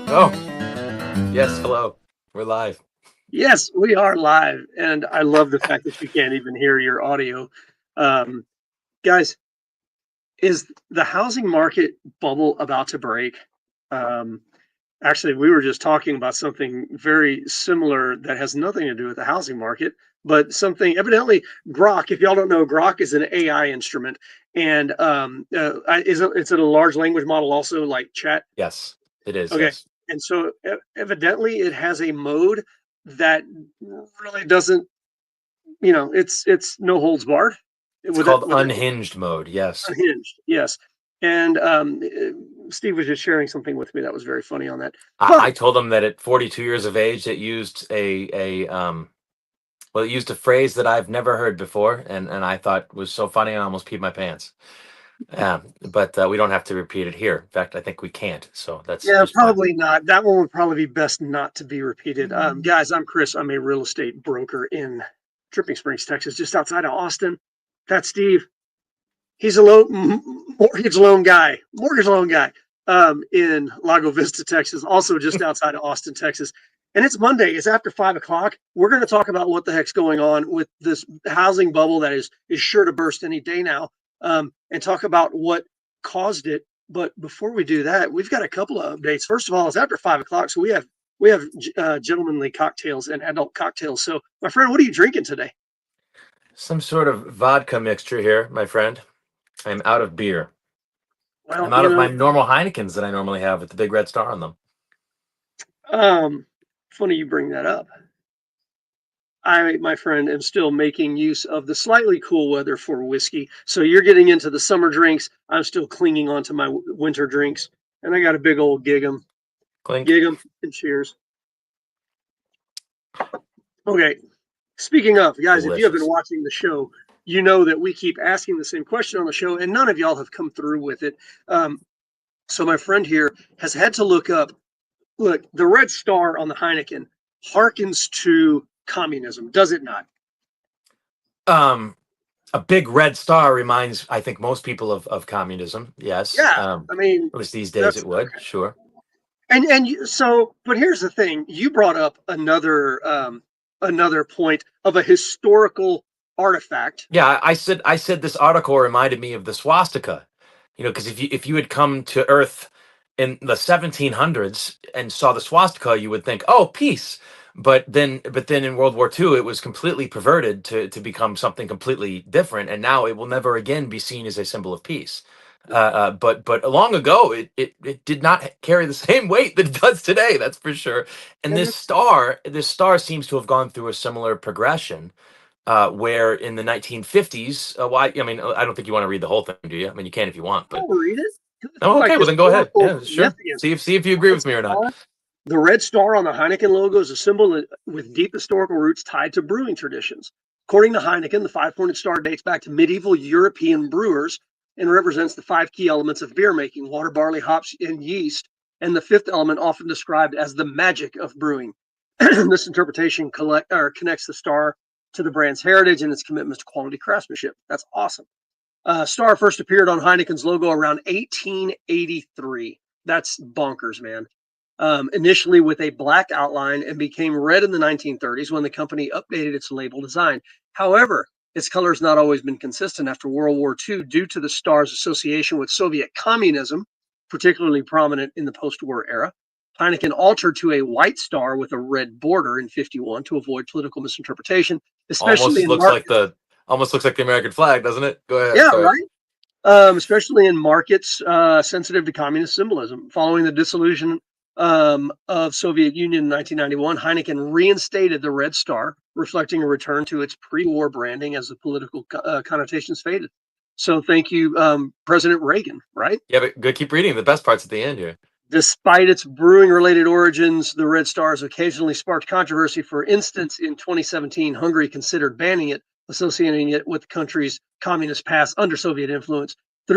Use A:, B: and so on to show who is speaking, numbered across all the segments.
A: Oh, yes, hello. We're live.
B: Yes, we are live, and I love the fact that you can't even hear your audio. Um, Guys, is the housing market bubble about to break? Um, Actually, we were just talking about something very similar that has nothing to do with the housing market, but something evidently Grok. If y'all don't know, Grok is an AI instrument, and it's a large language model also like Chat?
A: Yes, it is,
B: Okay,
A: yes.
B: and so evidently it has a mode that really doesn't, it's no holds barred
A: It's
B: with it
A: called
B: with it
A: unhinged mode, yes.
B: unhinged. Yes, and Steve was just sharing something with me that was very funny on that.
A: I
B: But
A: told them that at 42 years of age, it used it used a phrase that I've never heard before, and I thought was so funny I almost peed my pants. But we don't have to repeat it here. In fact, I think we can't, so that's
B: yeah,
A: just fine.
B: probably not. That one would probably be best not to be repeated. Guys, I'm Chris. I'm a real estate broker in Dripping Springs, Texas, just outside of Austin. That's Steve. He's a mortgage loan guy, in Lago Vista, Texas, also just outside of Austin, Texas. And it's Monday. It's after 5 o'clock. We're going to talk about what the heck's going on with this housing bubble that is sure to burst any day now, and talk about what caused it. But before we do that, we've got a couple of updates. First of all, it's after 5 o'clock, so we have gentlemanly cocktails and adult cocktails. So, my friend, what are you drinking today?
A: Some sort of vodka mixture here, my friend. I'm out of beer.
B: Well,
A: I'm out of my normal Heinekens that I normally have with the big red star on them.
B: um, funny you bring that up. I, my friend, am still making use of the slightly cool weather for whiskey. So you're getting into the summer drinks. I'm still clinging on to my winter drinks. And I got a big old
A: Clink.
B: gig 'em, and cheers. Okay. Speaking of, guys, if you have been
A: Delicious.
B: watching the show, you know that we keep asking the same question on the show, and none of y'all have come through with it. So my friend here has had to look up. Look, the red star on the Heineken harkens to communism, does it not?
A: Um, a big red star reminds, I think, most people of communism. Yes.
B: Yeah, I mean,
A: At least these days
B: that's
A: it would. Sure.
B: but here's the thing: you brought up another point of a historical artifact.
A: Yeah, I said this article reminded me of the swastika. Because if you had come to Earth in the 1700s and saw the swastika, you would think, "Oh, peace." But then in World War II, it was completely perverted to become something completely different, and now it will never again be seen as a symbol of peace. But long ago, it did not carry the same weight that it does today. That's for sure. And
B: And
A: this star seems to have gone through a similar progression where in the 1950s, I mean, I don't think you want to read the whole thing, do you? I mean, you can if you want, but
B: I'll read it.
A: oh,
B: Like
A: okay. Well, then go ahead.
B: historical
A: Yeah, sure.
B: significance.
A: See if you
B: The
A: agree
B: red
A: with me or not.
B: star, the red star on the Heineken logo is a symbol with deep historical roots tied to brewing traditions. According to Heineken, the five-pointed star dates back to medieval European brewers and represents the five key elements of beer making: water, barley, hops, and yeast. And the fifth element, often described as the magic of brewing. This interpretation connects the star to the brand's heritage and its commitments to quality craftsmanship. That's awesome. Star first appeared on Heineken's logo around 1883. That's bonkers, man. Initially with a black outline and became red in the 1930s when the company updated its label design. However, its color has not always been consistent after World War II due to the star's association with Soviet communism, particularly prominent in the post war era. Heineken altered to a white star with a red border in 51 to avoid political misinterpretation, especially
A: Almost
B: in
A: looks like
B: markets.
A: the almost looks like the American flag, doesn't it? Go ahead.
B: Yeah,
A: Sorry.
B: right. Especially in markets sensitive to communist symbolism. Following the dissolution of Soviet Union in 1991, Heineken reinstated the Red Star, reflecting a return to its pre-war branding as the political connotations faded. So thank you, President Reagan, right?
A: Yeah, but go keep reading. The best part's at the end here.
B: Despite its brewing related origins, the Red Star has occasionally sparked controversy. For instance, in 2017, Hungary considered banning it, associating it with the country's communist past under Soviet influence,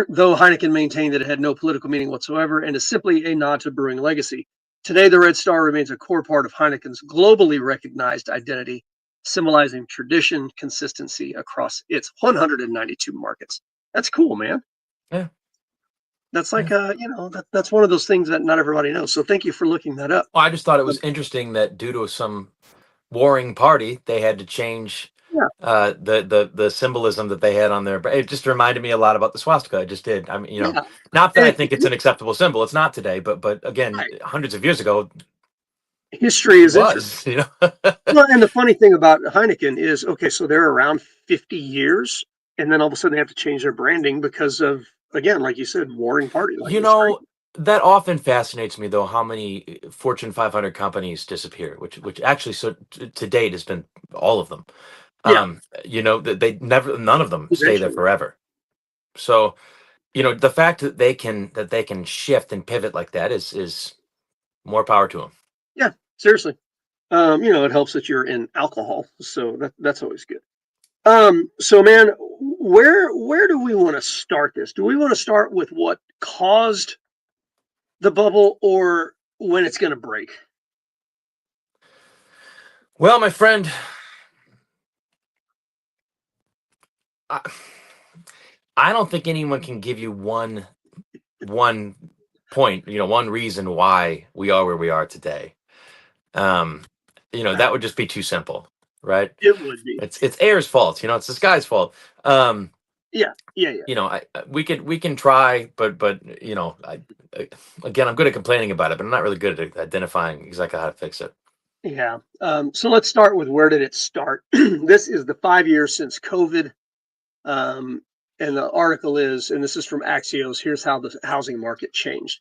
B: though Heineken maintained that it had no political meaning whatsoever and is simply a nod to brewing legacy. Today, the Red Star remains a core part of Heineken's globally recognized identity, symbolizing tradition, consistency across its 192 markets. That's cool, man.
A: Yeah.
B: That's
A: Yeah.
B: like that's one of those things that not everybody knows. So thank you for looking that up.
A: Well, I just thought it
B: Um,
A: was interesting that due to some warring party, they had to change
B: yeah,
A: the symbolism that they had on there. But it just reminded me a lot about the swastika. It just did. I mean,
B: yeah,
A: not that I
B: and
A: think it's an acceptable symbol. It's not today, but again,
B: right.
A: hundreds of years ago,
B: History
A: it
B: is interesting.
A: was. You know.
B: Well, and the funny thing about Heineken is, okay, so they're around 50 years, and then all of a sudden they have to change their branding because of, again, like you said, warring party. Like
A: You
B: it's crazy.
A: know, that often fascinates me though, how many Fortune 500 companies disappear, which actually so to date has been all of them.
B: Yeah,
A: That they never none of them stay there
B: eventually.
A: forever. So, the fact that they can shift and pivot like that is more power to them.
B: Yeah, seriously. It helps that you're in alcohol, so that's always good. So man, where do we want to start this? Do we want to start with what caused the bubble or when it's going to break?
A: Well, my friend, I, I don't think anyone can give you one point, one reason why we are where we are today. Um, that would just be too simple, right?
B: It would be.
A: It's air's fault, it's the sky's fault. Um,
B: Yeah, yeah, yeah,
A: we can try, but again, I'm good at complaining about it, but I'm not really good at identifying exactly how to fix it.
B: yeah. So let's start with where did it start? This is the 5 years since COVID. Um, and the article is, and this is from Axios, here's how the housing market changed.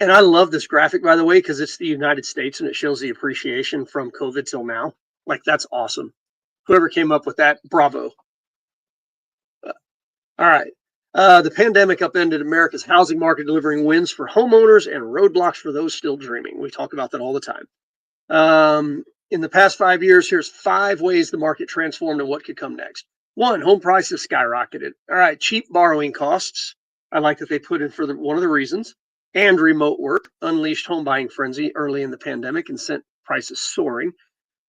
B: And I love this graphic, by the way, because it's the United States and it shows the appreciation from COVID till now. Like, that's awesome. Whoever came up with that, bravo. Uh, all right. The pandemic upended America's housing market, delivering wins for homeowners and roadblocks for those still dreaming. We talk about that all the time. In the past 5 years, here's 5 ways the market transformed and what could come next. One, home prices skyrocketed. All right, cheap borrowing costs. I like that they put in for one of the reasons. And remote work unleashed home buying frenzy early in the pandemic and sent prices soaring.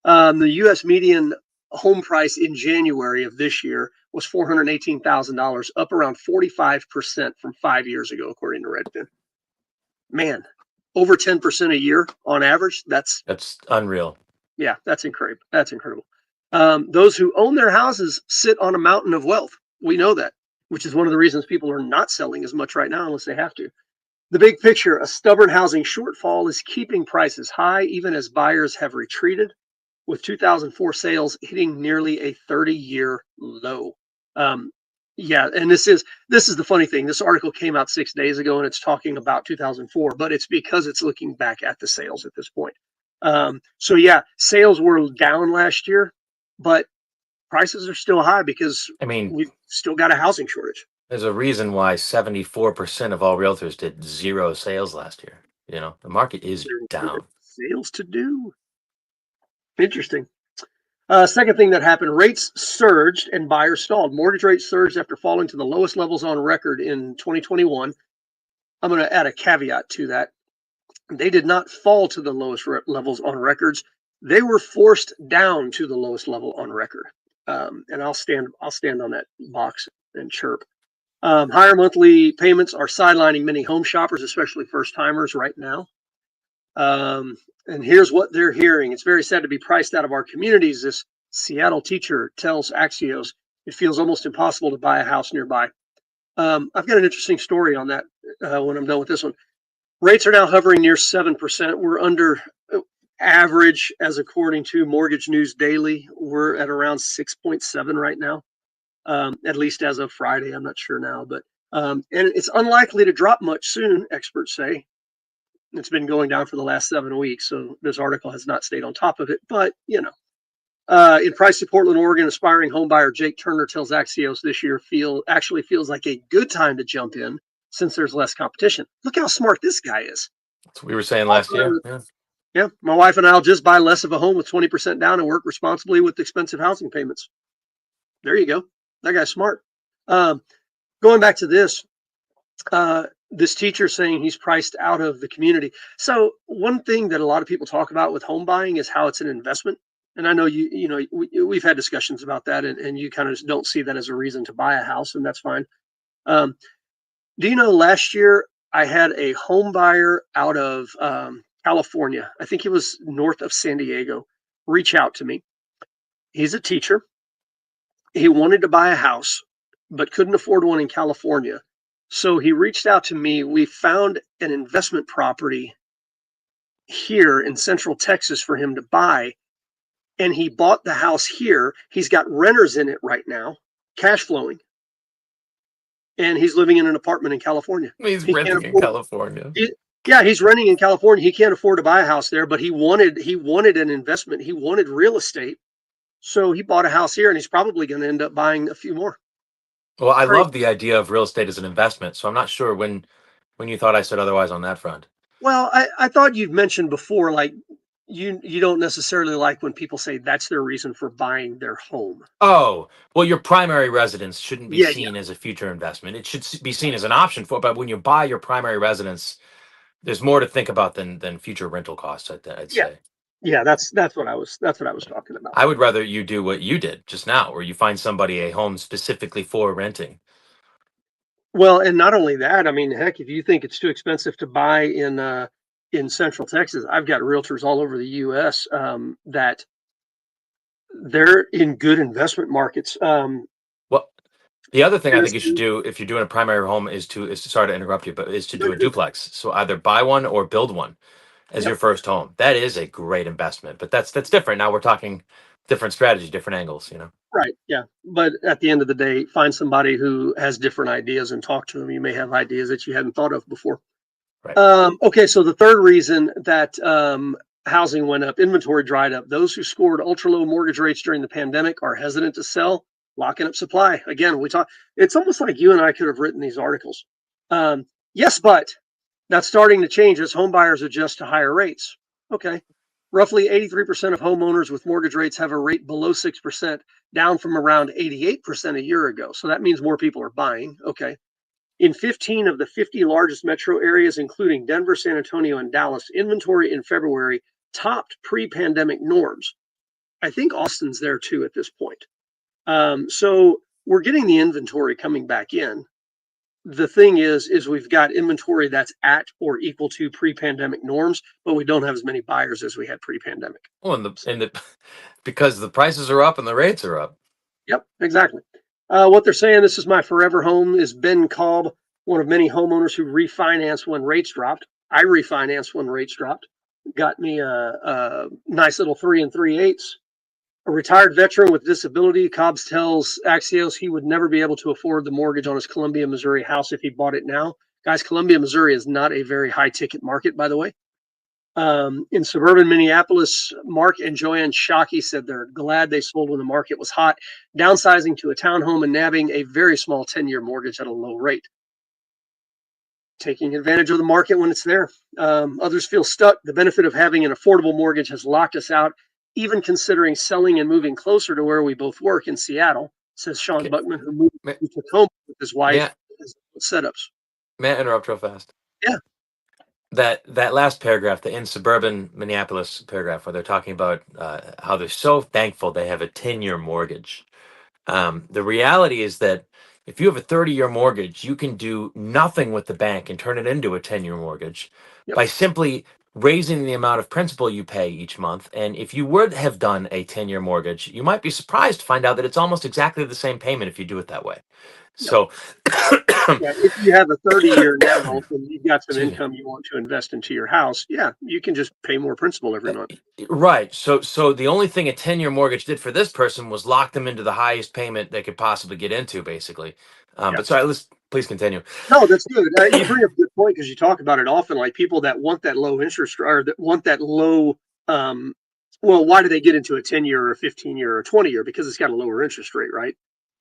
B: The U.S. median home price in January of this year was $418,000, up around 45% from 5 years ago, according to Redfin. Man, over 10% a year on average.
A: That's unreal.
B: Yeah, that's incredible. That's incredible. Those who own their houses sit on a mountain of wealth. We know that, which is one of the reasons people are not selling as much right now unless they have to. The big picture, a stubborn housing shortfall is keeping prices high even as buyers have retreated, with 2004 sales hitting nearly a 30-year low. Um, yeah, and this is the funny thing. This article came out 6 days ago, and it's talking about 2004, but it's because it's looking back at the sales at this point. So yeah, sales were down last year, but prices are still high because
A: I mean,
B: we've still got a housing shortage.
A: there's a reason why 74% of all realtors did zero sales last year. The market is
B: There's more
A: down.
B: sales to do. Interesting. Second thing that happened, rates surged and buyers stalled. Mortgage rates surged after falling to the lowest levels on record in 2021. I'm going to add a caveat to that. They did not fall to the lowest levels on records. They were forced down to the lowest level on record. And I'll stand on that box and chirp. Higher monthly payments are sidelining many home shoppers, especially first timers right now. And here's what they're hearing. It's very sad to be priced out of our communities. This Seattle teacher tells Axios it feels almost impossible to buy a house nearby. I've got an interesting story on that when I'm done with this one. Rates are now hovering near 7%. We're under average, as according to Mortgage News Daily. We're at around 6.7 right now, at least as of Friday. I'm not sure now, but and it's unlikely to drop much soon, experts say. It's been going down for the last 7 weeks, so this article has not stayed on top of it. But in pricey Portland, Oregon, aspiring homebuyer Jake Turner tells Axios this year actually feels like a good time to jump in since there's less competition. Look how smart this guy is.
A: That's what we were saying last year. Yeah.
B: Yeah, my wife and I'll just buy less of a home with 20% down and work responsibly with expensive housing payments. There you go. That guy's smart. Um, Going back to this teacher saying he's priced out of the community. So one thing that a lot of people talk about with home buying is how it's an investment. And I know we've had discussions about that, and you kind of don't see that as a reason to buy a house, and that's fine. Um, do you know last year I had a home buyer out of California. I think he was north of San Diego. Reach out to me. He's a teacher. He wanted to buy a house, but couldn't afford one in California. So he reached out to me. We found an investment property here in Central Texas for him to buy. And he bought the house here. He's got renters in it right now, cash flowing. And he's living in an apartment in California.
A: He's
B: He can't
A: renting in
B: afford
A: California.
B: yeah, he's renting in California. He can't afford to buy a house there, but he wanted an investment. He wanted real estate. So he bought a house here and he's probably going to end up buying a few more.
A: Well, I
B: Crazy.
A: love the idea of real estate as an investment, so I'm not sure when you thought I said otherwise on that front.
B: Well, I thought you'd mentioned before, like you don't necessarily like when people say that's their reason for buying their home.
A: Oh, well, your primary residence shouldn't be
B: Yeah, yeah,
A: seen as a future investment. It should be seen as an option for, but when you buy your primary residence, there's more to think about than future rental costs, I'd
B: yeah,
A: say.
B: yeah. That's what I was talking about.
A: I would rather you do what you did just now, where you find somebody a home specifically for renting.
B: Well, and not only that, I mean, heck, if you think it's too expensive to buy in Central Texas, I've got realtors all over the U.S. That they're in good investment markets.
A: Well, the other thing I think you should
B: Tennessee,
A: do if you're doing a primary home is to sorry to interrupt you, but is to
B: no,
A: do a
B: you're good.
A: duplex. So either buy one or build one as your
B: Yep,
A: first home. That is a great investment, but that's different. Now we're talking different strategy, different angles.
B: right, yeah. But at the end of the day, find somebody who has different ideas and talk to them. You may have ideas that you hadn't thought of before.
A: Right.
B: Okay, so the third reason that housing went up, inventory dried up. Those who scored ultra low mortgage rates during the pandemic are hesitant to sell, locking up supply. Again, we talk. It's almost like you and I could have written these articles. Yes, but that's starting to change as home buyers adjust to higher rates. Okay, roughly 83% of homeowners with mortgage rates have a rate below 6%, down from around 88% a year ago. So that means more people are buying. Okay. In 15 of the 50 largest metro areas, including Denver, San Antonio, and Dallas, inventory in February topped pre pandemic norms. I think Austin's there too at this point. So we're getting the inventory coming back in. The thing is we've got inventory that's at or equal to pre pandemic norms, but we don't have as many buyers as we had pre pandemic.
A: Well, and the because the prices are up and the rates are up.
B: Yep, exactly. What they're saying, this is my forever home, is Ben Cobb, one of many homeowners who refinanced when rates dropped. I refinanced when rates dropped. Got me a nice little 3 3/8. A retired veteran with disability, Cobbs tells Axios he would never be able to afford the mortgage on his Columbia, Missouri house if he bought it now. Guys, Columbia, Missouri is not a very high ticket market, by the way. In suburban Minneapolis, Mark and Joanne Shockey said they're glad they sold when the market was hot, downsizing to a townhome and nabbing a very small 10-year mortgage at a low rate. Taking advantage of the market when it's there. Others feel stuck. The benefit of having an affordable mortgage has locked us out, even considering selling and moving closer to where we both work in Seattle, says Sean
A: Okay.
B: Buckman, who moved
A: May,
B: to home with his
A: may,
B: wife
A: I,
B: as setups.
A: may I interrupt real fast?
B: Yeah,
A: That last paragraph, the in suburban Minneapolis paragraph, where they're talking about how they're so thankful they have a 10-year mortgage. The reality is that if you have a 30-year mortgage, you can do nothing with the bank and turn it into a 10-year mortgage
B: yep,
A: by simply raising the amount of principal you pay each month. And if you would have done a 10-year mortgage, you might be surprised to find out that it's almost exactly the same payment if you do it that way.
B: yep.
A: So,
B: Yeah, if you have a 30-year now and you've got some
A: excuse me.
B: income you want to invest into your house, yeah, you can just pay more principal every
A: Uh,
B: month.
A: Right. So the only thing a 10-year mortgage did for this person was lock them into the highest payment they could possibly get into, basically.
B: Yeah.
A: But sorry, let's please continue.
B: No, that's good. You bring up a good point because you talk about it often. Like people that want that low interest or that want that low, um, well, why do they get into a 10-year or a 15-year or a 20-year? Because it's got a lower interest rate, right?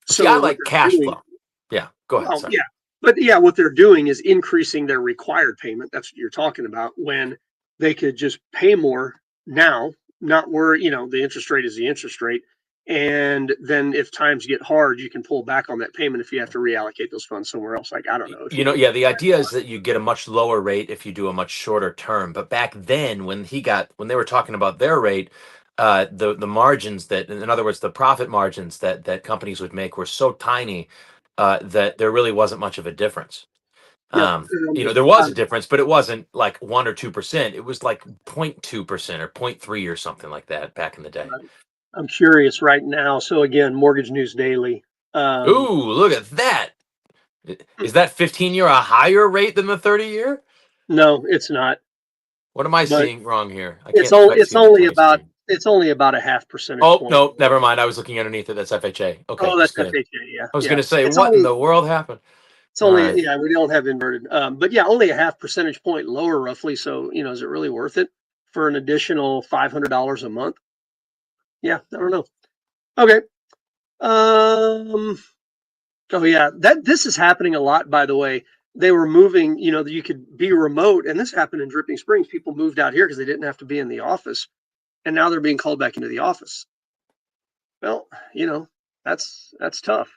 A: See, I
B: So what
A: like
B: they're
A: cash
B: doing,
A: flow. Yeah, go ahead.
B: well,
A: Sorry.
B: yeah, but yeah, what they're doing is increasing their required payment. That's what you're talking about when they could just pay more now, not worry, the interest rate is the interest rate. And then if times get hard, you can pull back on that payment if you have to reallocate those funds somewhere else. Like, I don't know, if you need
A: Yeah, the
B: to
A: idea is that you get a much lower rate if you do a much shorter term. But back then, when they were talking about their rate, the margins that, in other words, the profit margins that companies would make were so tiny that there really wasn't much of a difference.
B: Yep.
A: There was a
B: Um,
A: difference, but it wasn't like 1 or 2%. It was like 0.2% or 0.3 or something like that back in the day.
B: I'm curious right now. So again, Mortgage News Daily. Um,
A: Ooh, look at that. Is that 15-year a higher rate than the 30-year?
B: no, it's not.
A: What am I
B: But
A: seeing wrong here? I
B: it's
A: can't
B: only
A: quite see on the tiny screen.
B: it's only about a half percentage
A: Oh,
B: point.
A: no, never mind. I was looking underneath it. That's FHA. Okay,
B: Oh, that's
A: just kidding.
B: FHA. Yeah,
A: I was
B: yeah.
A: going to say,
B: It's
A: what in
B: only
A: the world happened?
B: it's
A: All
B: only
A: right.
B: yeah. We don't have inverted. But yeah, only a half percentage point lower, roughly. So is it really worth it for an additional $500 a month? Yeah, I don't know. Okay. Um. Oh yeah, that this is happening a lot. By the way, they were moving. You could be remote, and this happened in Dripping Springs. People moved out here because they didn't have to be in the office, and now they're being called back into the office. Well, that's tough.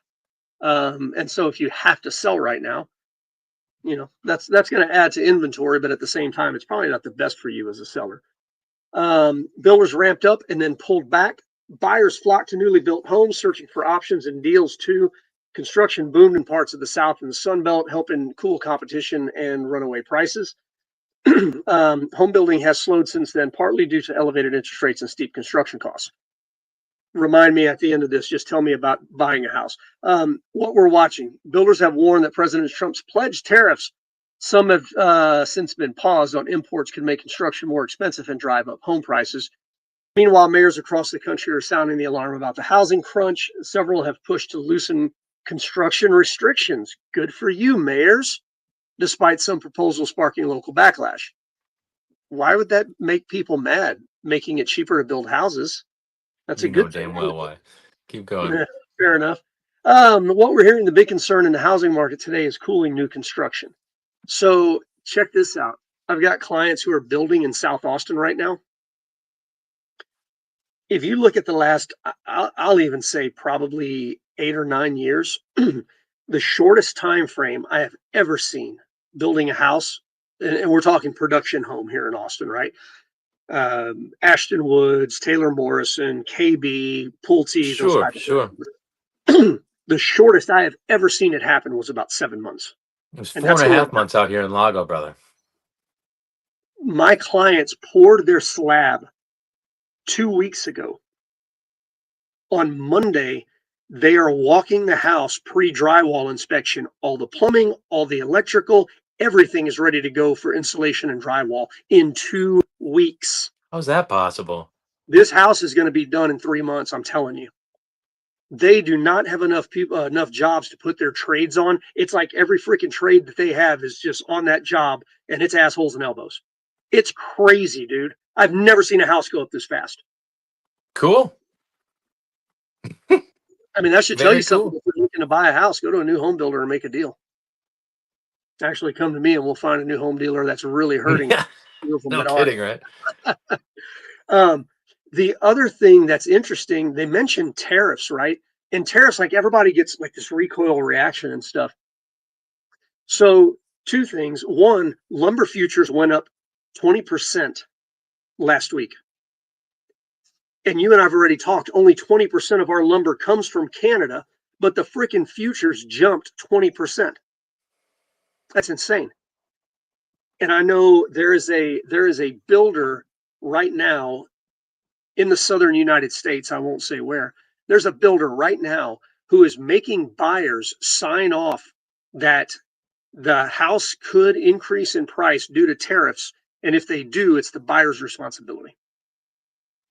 B: And so if you have to sell right now, that's going to add to inventory, but at the same time, it's probably not the best for you as a seller. Builders ramped up and then pulled back. Buyers flocked to newly built homes, searching for options and deals too. Construction boomed in parts of the South and the Sun Belt, helping cool competition and runaway prices. Home building has slowed since then, partly due to elevated interest rates and steep construction costs. Remind me at the end of this, just tell me about buying a house. What we're watching, builders have warned that President Trump's pledged tariffs, some have since been paused on imports, can make construction more expensive and drive up home prices. Meanwhile, mayors across the country are sounding the alarm about the housing crunch. Several have pushed to loosen construction restrictions. Good for you, mayors, despite some proposals sparking local backlash. Why would that make people mad? Making it cheaper to build houses. That's a
A: You know
B: good thing.
A: damn well why. Keep going.
B: Fair enough. What we're hearing, the big concern in the housing market today is cooling new construction. So check this out. I've got clients who are building in South Austin right now. If you look at the last, I'll even say probably 8 or 9 years, the shortest time frame I have ever seen building a house, and we're talking production home here in Austin, right? Ashton Woods, Taylor Morrison, KB, Pulte, those
A: Sure,
B: type
A: sure.
B: of the shortest I have ever seen it happen was about 7 months.
A: It was
B: And
A: four and
B: that's
A: a
B: who we're
A: half months out here in Lago, brother.
B: my clients poured their slab 2 weeks ago. On Monday, they are walking the house pre-drywall inspection. All the plumbing, all the electrical, everything is ready to go for insulation and drywall in 2 weeks.
A: How's that possible?
B: This house is going to be done in 3 months, I'm telling you. They do not have enough people, enough jobs to put their trades on. It's like every freaking trade that they have is just on that job, and it's assholes and elbows. It's crazy, dude. I've never seen a house go up this fast.
A: Cool.
B: I mean, that should tell you
A: Very
B: something.
A: cool.
B: If you're looking to buy a house, go to a new home builder and make a deal. Actually, come to me and we'll find a new home dealer that's really hurting
A: Yeah.
B: from
A: No
B: it on.
A: kidding, right?
B: Um, the other thing that's interesting, they mentioned tariffs, right? And tariffs, like everybody gets like this recoil reaction and stuff. So, two things. One, lumber futures went up 20% last week. And you and I've already talked, only 20% of our lumber comes from Canada, but the freaking futures jumped 20%. That's insane. And I know there is a builder right now in the southern United States, I won't say where. There's a builder right now who is making buyers sign off that the house could increase in price due to tariffs, and if they do, it's the buyer's responsibility.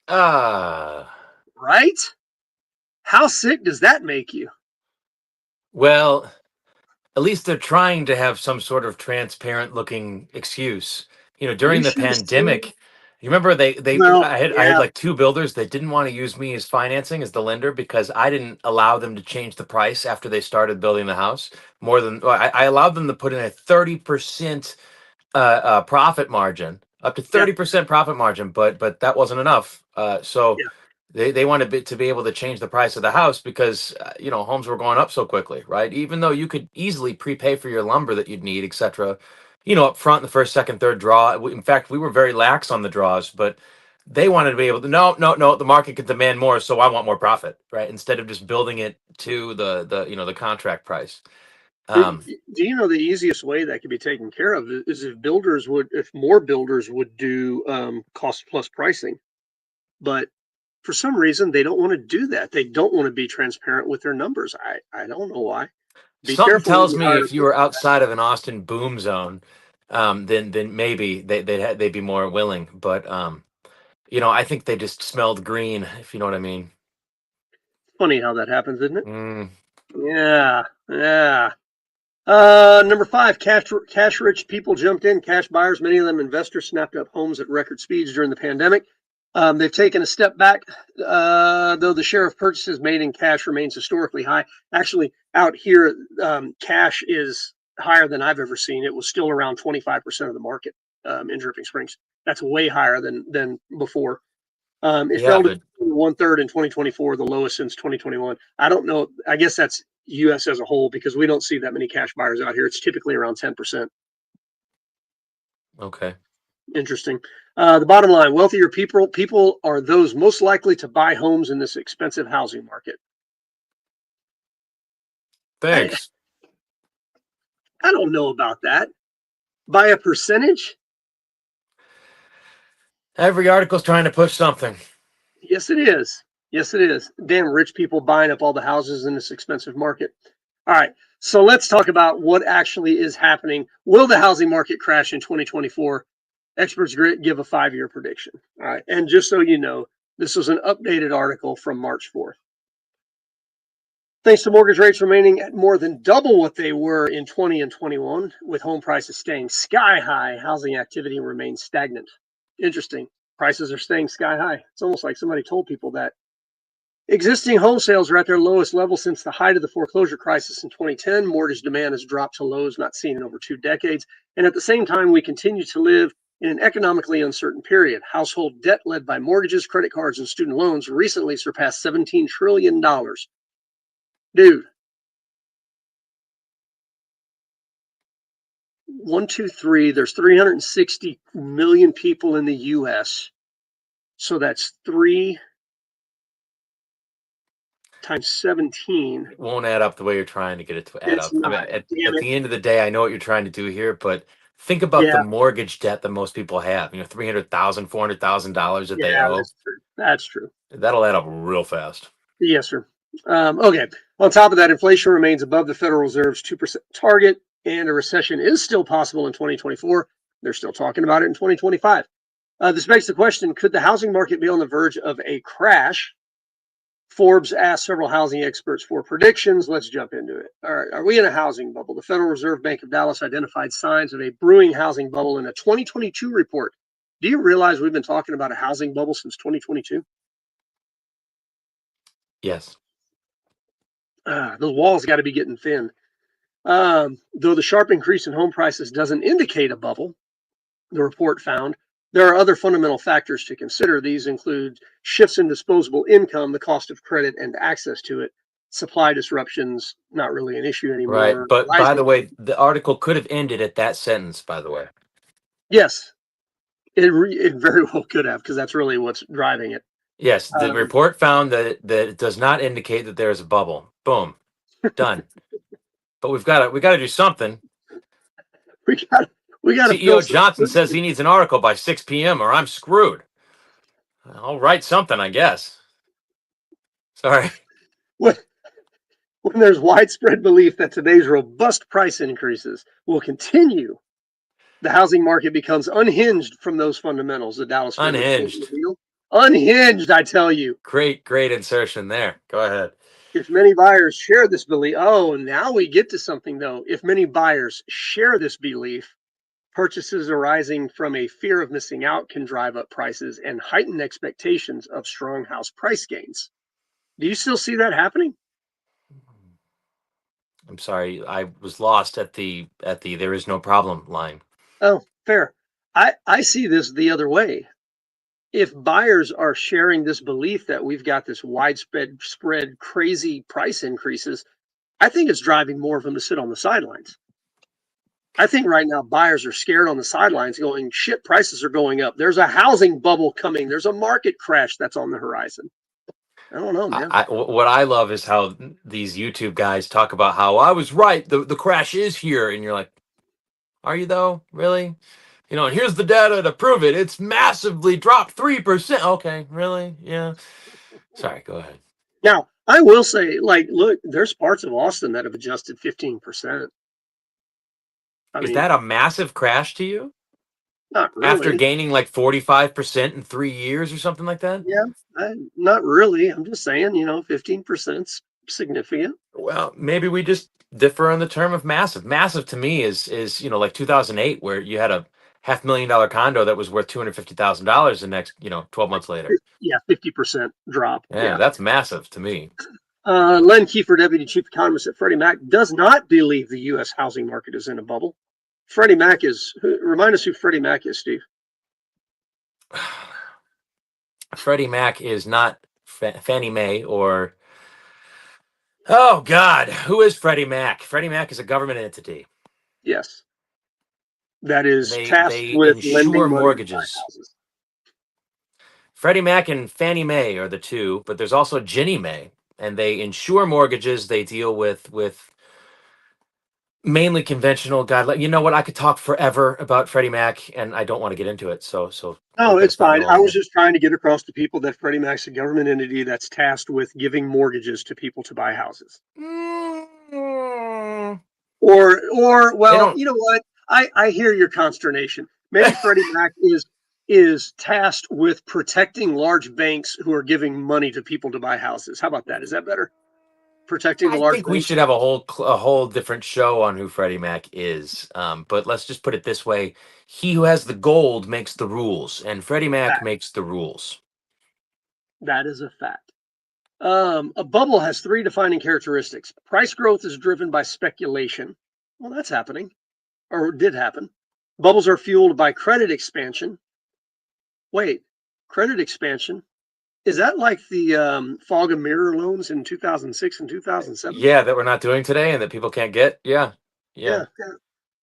A: Ah.
B: Right? How sick does that make you?
A: Well, at least they're trying to have some sort of transparent looking excuse. During
B: You
A: the
B: should have seen.
A: pandemic, you remember they
B: Well,
A: I had
B: yeah,
A: like two builders that didn't want to use me as financing as the lender because I didn't allow them to change the price after they started building the house more than well, I allowed them to put in a 30% profit margin, up to
B: yeah,
A: 30% profit margin, but that wasn't enough. So
B: yeah,
A: they wanted to be able to change the price of the house because homes were going up so quickly, right? Even though you could easily prepay for your lumber that you'd need, etc. Up front in the first, second, third draw. In fact, we were very lax on the draws, but they wanted to be able to no, no, no. The market could demand more, so I want more profit, right? Instead of just building it to the contract price. Um,
B: Do you know the easiest way that could be taken care of is if more builders would do cost plus pricing, but for some reason they don't want to do that. They don't want to be transparent with their numbers. I don't know why. Be
A: Something
B: careful when
A: tells
B: you
A: me
B: hire a
A: if you were
B: builder.
A: outside of an Austin boom zone, then maybe they'd be more willing. But I think they just smelled green, if you know what I mean.
B: Funny how that happens, isn't it?
A: Mm,
B: Yeah, yeah. Number five, cash rich people jumped in. Cash buyers, many of them investors, snapped up homes at record speeds during the pandemic. They've taken a step back, though the share of purchases made in cash remains historically high. Actually, out here, cash is higher than I've ever seen. It was still around 25% of the market in Dripping Springs. That's way higher than before. It
A: yeah,
B: fell to
A: but
B: 1/3 in 2024, the lowest since 2021. I don't know. I guess that's U.S. as a whole because we don't see that many cash buyers out here. It's typically around 10%.
A: okay.
B: Interesting. The bottom line: wealthier people are those most likely to buy homes in this expensive housing market. I
A: Thanks.
B: I don't know about that. By a percentage?
A: Every article's trying to push something.
B: Yes, it is. Yes, it is. Damn rich people buying up all the houses in this expensive market. All right. So let's talk about what actually is happening. Will the housing market crash in 2024? Experts give a 5-year prediction. All right. And just so you know, this was an updated article from March 4th. Thanks to mortgage rates remaining at more than double what they were in 20 and 21, with home prices staying sky high, housing activity remains stagnant. Interesting. Prices are staying sky high. It's almost like somebody told people that. Existing home sales are at their lowest level since the height of the foreclosure crisis in 2010. Mortgage demand has dropped to lows not seen in over 2 decades. And at the same time, we continue to live in an economically uncertain period. Household debt led by mortgages, credit cards, and student loans recently surpassed $17 trillion. Dude, 1, 2, 3, there's 360 million people in the US. So that's 3 times 17.
A: It won't add up the way you're trying to get it to add
B: It's
A: up. I mean,
B: not.
A: at
B: Damn it.
A: the end of the day, I know what you're trying to do here, but think about the
B: Yeah,
A: mortgage debt that most people have. $300,000, $400,000 that they
B: yeah,
A: owe.
B: that's true. That's true.
A: That'll add up real fast.
B: Yes, sir. Okay. On top of that, inflation remains above the Federal Reserve's 2% target, and a recession is still possible in 2024. They're still talking about it in 2025. This begs the question, could the housing market be on the verge of a crash? Forbes asked several housing experts for predictions. Let's jump into it. All right. Are we in a housing bubble? The Federal Reserve Bank of Dallas identified signs of a brewing housing bubble in a 2022 report. Do you realize we've been talking about a housing bubble since 2022?
A: Yes.
B: Those walls got to be getting thin. Though the sharp increase in home prices doesn't indicate a bubble, the report found there are other fundamental factors to consider. These include shifts in disposable income, the cost of credit, and access to it. Supply disruptions, not really an issue
A: Right.
B: anymore.
A: But by the
B: Rising,
A: way, the article could have ended at that sentence, by the way.
B: yes, it very well could have, because that's really what's driving it.
A: Yes, the
B: Um,
A: report found that it does not indicate that there is a bubble. Boom. Done. But we got to do something.
B: we got we got to fill
A: CEO
B: some.
A: Johnson says he needs an article by 6 p.m. or I'm screwed. I'll write something, I guess. Sorry.
B: When, when there's widespread belief that today's robust price increases will continue, the housing market becomes unhinged from those fundamentals, the Dallas Fed report
A: Unhinged.
B: revealed. Unhinged, I tell you.
A: Great insertion there. Go ahead.
B: If many buyers share this belief, oh, now we get to something though. If many buyers share this belief, purchases arising from a fear of missing out can drive up prices and heighten expectations of strong house price gains. Do you still see that happening?
A: I'm sorry. I was lost at the there is no problem line.
B: Oh, fair. I see this the other way. If buyers are sharing this belief that we've got this widespread crazy price increases, I think it's driving more of them to sit on the sidelines. I think right now buyers are scared on the sidelines going, shit, prices are going up. There's a housing bubble coming. There's a market crash that's on the horizon. I don't know, man.
A: What I love is how these YouTube guys talk about how I was right. The crash is here, and you're like, are you though? Really? And here's the data to prove it. It's massively dropped 3%. Okay, really? Yeah. Sorry, go ahead.
B: Now, I will say, like, look, there's parts of Austin that have adjusted 15%. I
A: Is
B: mean,
A: that a massive crash to you
B: not
A: after
B: really.
A: gaining like 45% in 3 years or something like that?
B: Yeah, not really. I'm just saying, 15%'s significant.
A: Well, maybe we just differ on the term of massive. Massive to me is like 2008, where you had a $500,000 condo that was worth $250,000 the next 12 months later.
B: Yeah, 50% drop.
A: Yeah,
B: Yeah.
A: that's massive to me.
B: Len Kiefer, Deputy Chief Economist at Freddie Mac, does not believe the U.S. housing market is in a bubble. Freddie Mac remind us who Freddie Mac is, Steve.
A: Freddie Mac is not Fannie Mae or, oh God, who is Freddie Mac? Freddie Mac is a government entity.
B: Yes. That is tasked
A: They
B: with lending
A: insure
B: money to buy
A: mortgages.
B: houses.
A: Freddie Mac and Fannie Mae are the two, but there's also Ginnie Mae, and they insure mortgages. They deal with mainly conventional guidelines. You know what? I could talk forever about Freddie Mac, and I don't want to get into it. So
B: No,
A: we've got to
B: it's
A: stop
B: fine. I
A: rolling
B: was
A: here.
B: just trying to get across to people that Freddie Mac's a government entity that's tasked with giving mortgages to people to buy houses.
A: Mm,
B: Or
A: they
B: well,
A: don't.
B: you know what? I hear your consternation. Maybe Freddie Mac is tasked with protecting large banks who are giving money to people to buy houses. How about that? Is that better? Protecting the
A: I
B: large
A: think we
B: banks?
A: should have a whole different show on who Freddie Mac is. But let's just put it this way: he who has the gold makes the rules, and Freddie Mac
B: Fact.
A: makes the rules.
B: That is a fact. A bubble has three defining characteristics. Price growth is driven by speculation. Well, that's happening, or did happen. Bubbles are fueled by credit expansion. Wait, credit expansion? Is that like the fog and mirror loans in 2006 and 2007?
A: Yeah, that we're not doing today, and that people can't get. Yeah, yeah.
B: Yeah, yeah.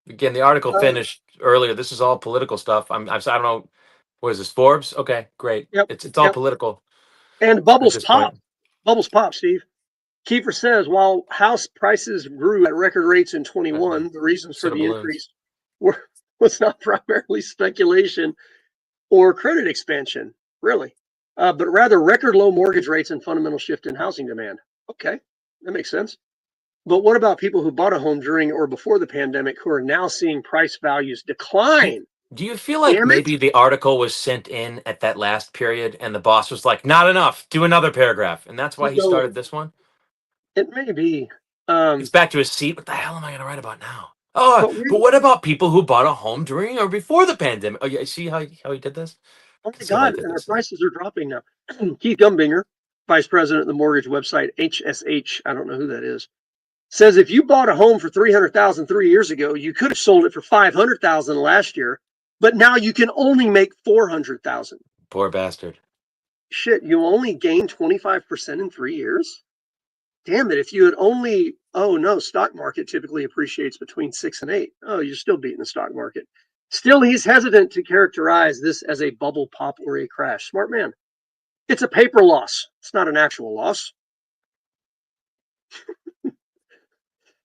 A: Again, the article
B: Uh,
A: finished earlier. This is all political stuff. I don't know. What is this? Forbes? Okay, great.
B: yep,
A: It's all
B: yep.
A: political
B: And
A: at
B: bubbles
A: this
B: pop.
A: point.
B: Bubbles pop, Steve. Kiefer says while house prices grew at record rates in
A: Uh,
B: 21, the reasons for
A: Set of
B: the
A: balloons.
B: increase were was not primarily speculation or credit expansion, really, but rather record low mortgage rates and fundamental shift in housing demand. Okay, that makes sense. But what about people who bought a home during or before the pandemic who are now seeing price values
A: Do you,
B: decline?
A: do you feel like
B: Damn it.
A: maybe the article was sent in at that last period, and the boss was like, "Not enough. Do another paragraph," and that's why
B: Keep
A: he started
B: going.
A: this one?
B: It may be.
A: Gets
B: Um,
A: back to his seat. What the hell am I going to write about now? Oh,
B: but
A: but
B: wait,
A: what about people who bought a home during or before the pandemic? Oh, yeah. See how he did this?
B: oh
A: I can
B: my
A: see how he
B: God,
A: did
B: and our
A: this now.
B: prices are dropping now. Keith Gumbinger, vice president of the mortgage website HSH, I don't know who that is, says if you bought a home for 300,000 3 years ago, you could have sold it for 500,000 last year, but now you can only make 400,000.
A: Poor bastard.
B: Shit, you only gained 25% in 3 years? Damn it, if you had only, oh no, stock market typically appreciates between 6 and 8. Oh, you're still beating the stock market. Still, he's hesitant to characterize this as a bubble pop or a crash. Smart man. It's a paper loss. It's not an actual loss.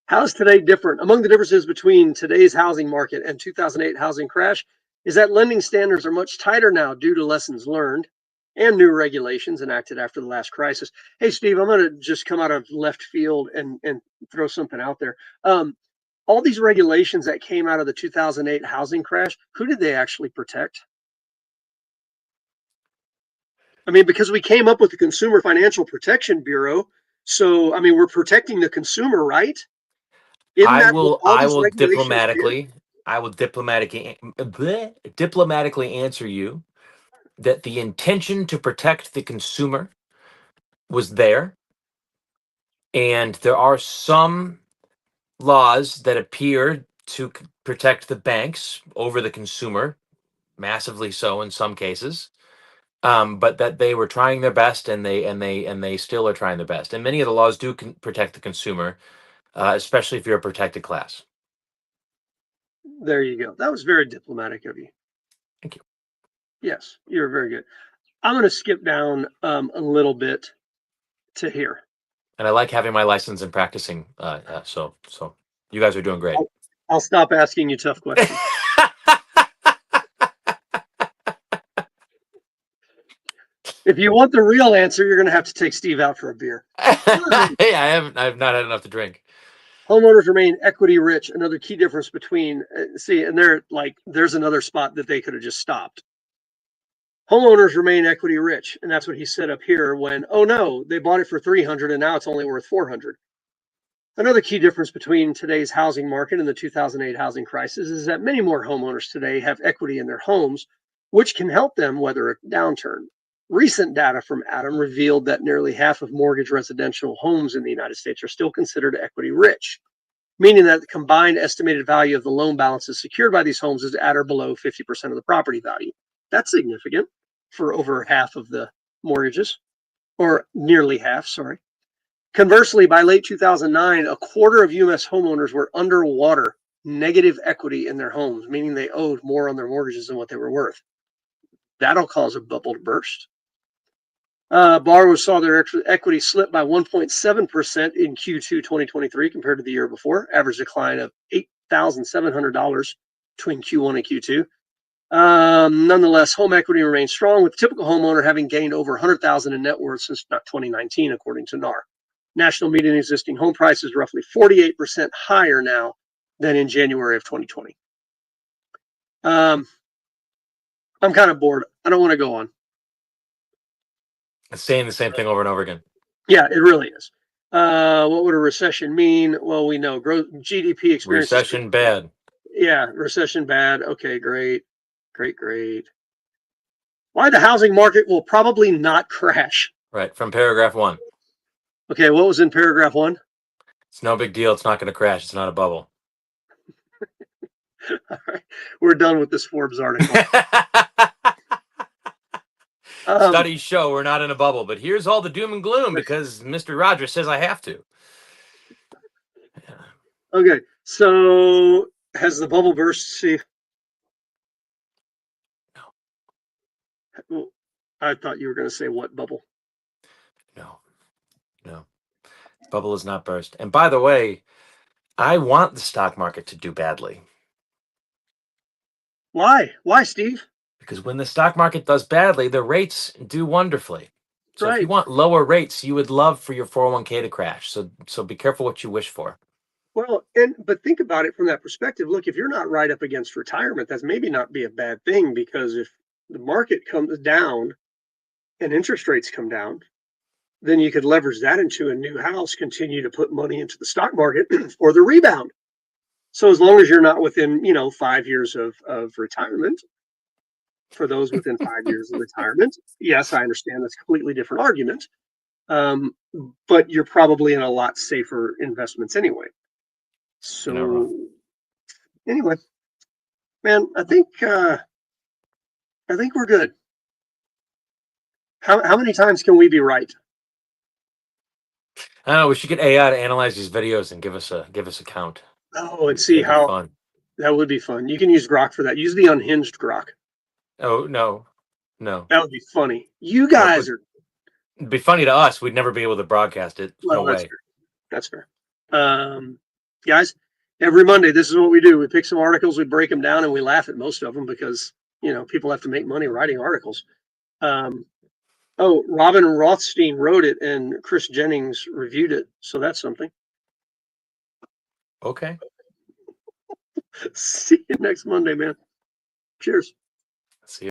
B: How is today different? Among the differences between today's housing market and 2008 housing crash is that lending standards are much tighter now due to lessons learned and new regulations enacted after the last crisis. Hey, Steve, I'm going to just come out of left field and throw something out there. All these regulations that came out of the 2008 housing crash, who did they actually protect? I mean, because we came up with the Consumer Financial Protection Bureau. So, I mean, we're protecting the consumer, right? Isn't
A: I
B: that what
A: will
B: all
A: I
B: these
A: will
B: regulations did?
A: diplomatically I will diplomatically answer you that the intention to protect the consumer was there, and there are some laws that appear to protect the banks over the consumer, massively so in some cases. But that they were trying their best, and they still are trying their best. And many of the laws do protect the consumer, especially if you're a protected class.
B: There you go. That was very diplomatic of you.
A: Thank you.
B: Yes, you're very good. I'm going to skip down a little bit. to hear.
A: And I like having my license and practicing. So you guys are doing great.
B: I'll stop asking you tough questions. If you want the real answer, you're going to have to take Steve out for a beer.
A: Hey, I've not had enough to drink.
B: Homeowners remain equity rich. Another key difference between and they're like, there's another spot that they could have just stopped. Homeowners remain equity rich, and that's what he set up here. When no, they bought it for 300 and now it's only worth 400. Another key difference between today's housing market and the 2008 housing crisis is that many more homeowners today have equity in their homes, which can help them weather a downturn. Recent data from Adam revealed that nearly half of mortgage residential homes in the United States are still considered equity rich, meaning that the combined estimated value of the loan balances secured by these homes is at or below 50% of the property value. That's significant for over half of the mortgages, or nearly half, sorry. Conversely, by late 2009, a quarter of U.S. homeowners were underwater, negative equity in their homes, meaning they owed more on their mortgages than what they were worth. That'll cause a bubble to burst. Borrowers saw their equity slip by 1.7% in Q2 2023 compared to the year before, average decline of $8,700 between Q1 and Q2. Nonetheless, home equity remains strong, with the typical homeowner having gained over $100,000 in net worth since 2019, according to NAR. National median existing home price is roughly 48% higher now than in January of 2020. I'm kind of bored. I don't want to go on.
A: It's saying the same thing over and over again.
B: Yeah, it really is. What would a recession mean? Well, we know GDP experiences.
A: Recession bad.
B: Yeah, recession bad. Okay, great. Why the housing market will probably not crash.
A: Right, from paragraph 1.
B: Okay, what was in paragraph 1?
A: It's no big deal. It's not going to crash. It's not a bubble.
B: All right, we're done with this Forbes article.
A: Studies show we're not in a bubble, but here's all the doom and gloom because Mr. Rogers says I have to.
B: Yeah. Okay, so has the bubble burst, Steve? No. I thought you were going to say what bubble?
A: No. The bubble is not burst. And by the way, I want the stock market to do badly.
B: Why? Why, Steve?
A: Because when the stock market does badly, the rates do wonderfully. So if you want lower rates, you would love for your 401k to crash. So be careful what you wish for.
B: Well, but think about it from that perspective. Look, if you're not right up against retirement, that's maybe not be a bad thing, because if the market comes down and interest rates come down, then you could leverage that into a new house, continue to put money into the stock market for the rebound. So as long as you're not within, 5 years of retirement, for those within 5 years of retirement, yes, I understand that's a completely different argument. But you're probably in a lot safer investments anyway. So anyway, man, I think we're good. How many times can we be right?
A: I don't know. We should get AI to analyze these videos and give us a count.
B: Oh, and see how
A: fun.
B: That would be fun. You can use Grok for that. Use the unhinged Grok.
A: Oh no.
B: That would be funny. You guys are.
A: It'd be funny to us. We'd never be able to broadcast it.
B: Well, no way. That's fair. Guys, every Monday, this is what we do. We pick some articles, we break them down, and we laugh at most of them because, people have to make money writing articles. Robin Rothstein wrote it and Chris Jennings reviewed it. So that's something.
A: Okay.
B: See you next Monday, man. Cheers.